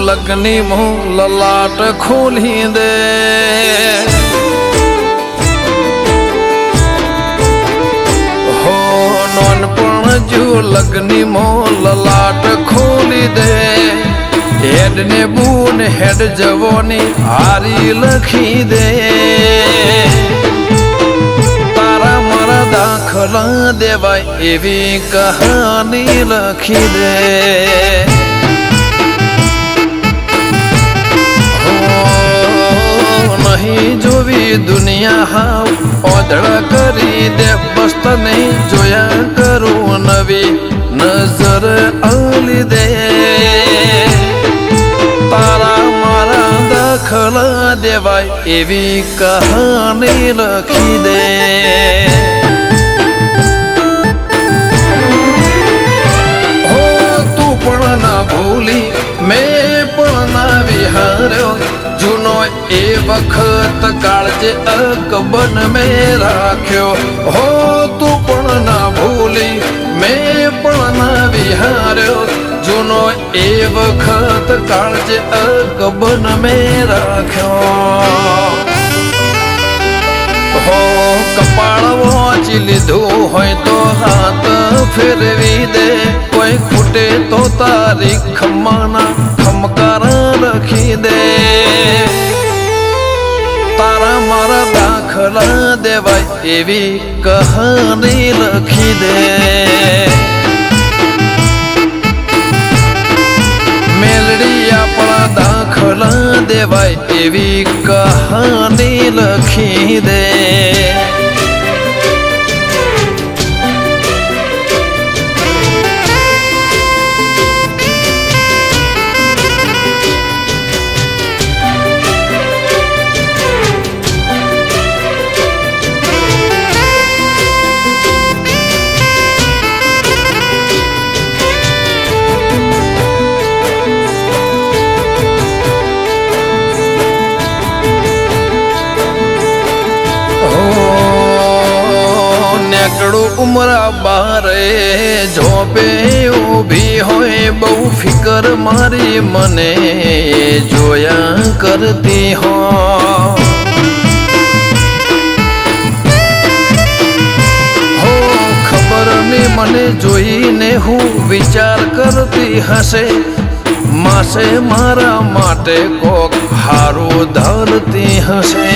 લગ્ની મો લલાટ ખોલી દે હો નોનપણ જો લગ્ની મો લલાટ ખોલી દે હેડ ને બૂન હેડ જવોની હારી લખી દે તારા મારા દાખલા દેવાય એવી કહાની લખી દે નહીં જોવી દુનિયા હાવ ઓધળ કરી દે બસ તને જોયા કરું નવી નજર આલી દે તારા મારા દાખલા દેવાય એવી કહાની લખી દે હો તું પણ ના ભૂલી મેં પણ ના વિહાર્યો જૂનો એ વખત કાળજે અકબન મેં રાખ્યો હો તું પણ ના ભૂલી મેં પણ ના વિહાર્યો જૂનો એ વખત કાળજે અકબન મેં રાખ્યો હો કપાળ વાંચી લીધું હોય તો હાથ ફેરવી દે કોઈ ખૂટે તો તારી ખમ્માના ખમકાર લખી દે તારા મારા દાખલા દેવાય એવી કહાની લખી દે મેલડી આપણા દાખલા દેવાય એવી કહાની લખી દે ઉમરા બારે જોબે ઊભી હોય બહુ ફિકર મારી મને જોયા કરતી હો ખબર ને મને જોઈને હું વિચાર કરતી હશે માસે મારા માટે કોક હારું ધરતી હશે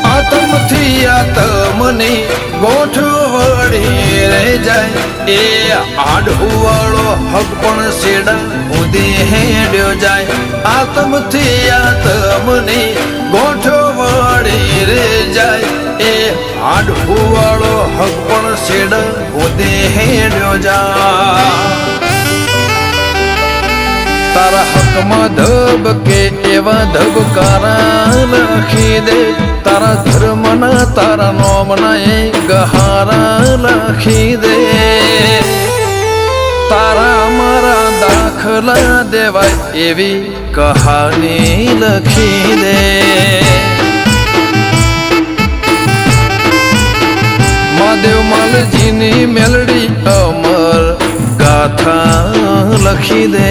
આતમથી આતમની ગોઠવણી રે જાય એ આડુવાળો હક પણ શેડા ઉદી હેડ્યો જાય આતમથી આતમની ગોઠવણી રે જાય એ આડુવાળો હક પણ શેડા ઉદી હેડ્યો જાય તારા હકમાં ધબકે એવા ધબકારા લખી દે તારા ધર્મના તારા નોમના એ ગહારા લખી દે તારા મારા દાખલા દેવાય એવી કહાની લખી દે મહાદેવ માલજીની મેલડી અમર ગાથા લખી દે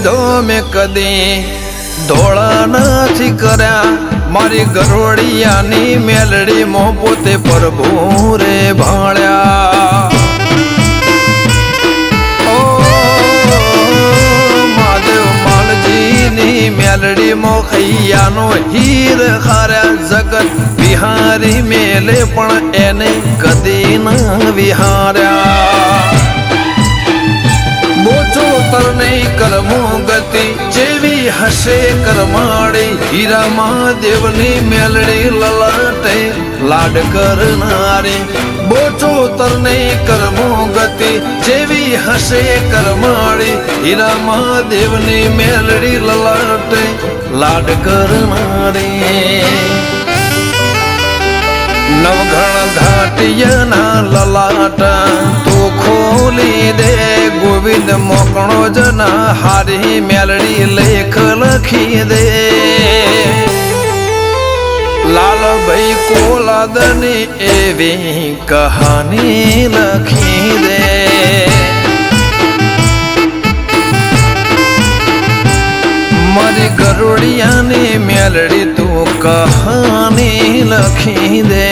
ધોમે કદી ધોળા નથી કર્યા મારી ગરોડિયાની મેલડી મો પોતે પ્રભુ રે ભાળ્યા ઓ મહાદેવ માલજીની મેલડી મો ખૈયાનો હીર ખાર્યા જગત વિહારી મેલે પણ એને કદી ના વિહાર્યા બોચો તરને કરમો ગતિ જેવી હશે કરમાડી હીરા મહાદેવની મેલડી લલાટે લાડ કરનારી બોચો ચોતર ને કરમો ગતિ જેવી હશે કરમાળી હીરા મહાદેવની મેલડી લલાટે લાડ કરનારી નવઘણ ઘાટિયાના લલાટા તું ખોલી દે ગોવિંદ મોકણો જના હારી મેલડી લેખ લખી દે લાલભાઈ કોલાદની એવી કહાની લખી દે મારી ગરુડિયાની મેલડી તું કહાની લખી દે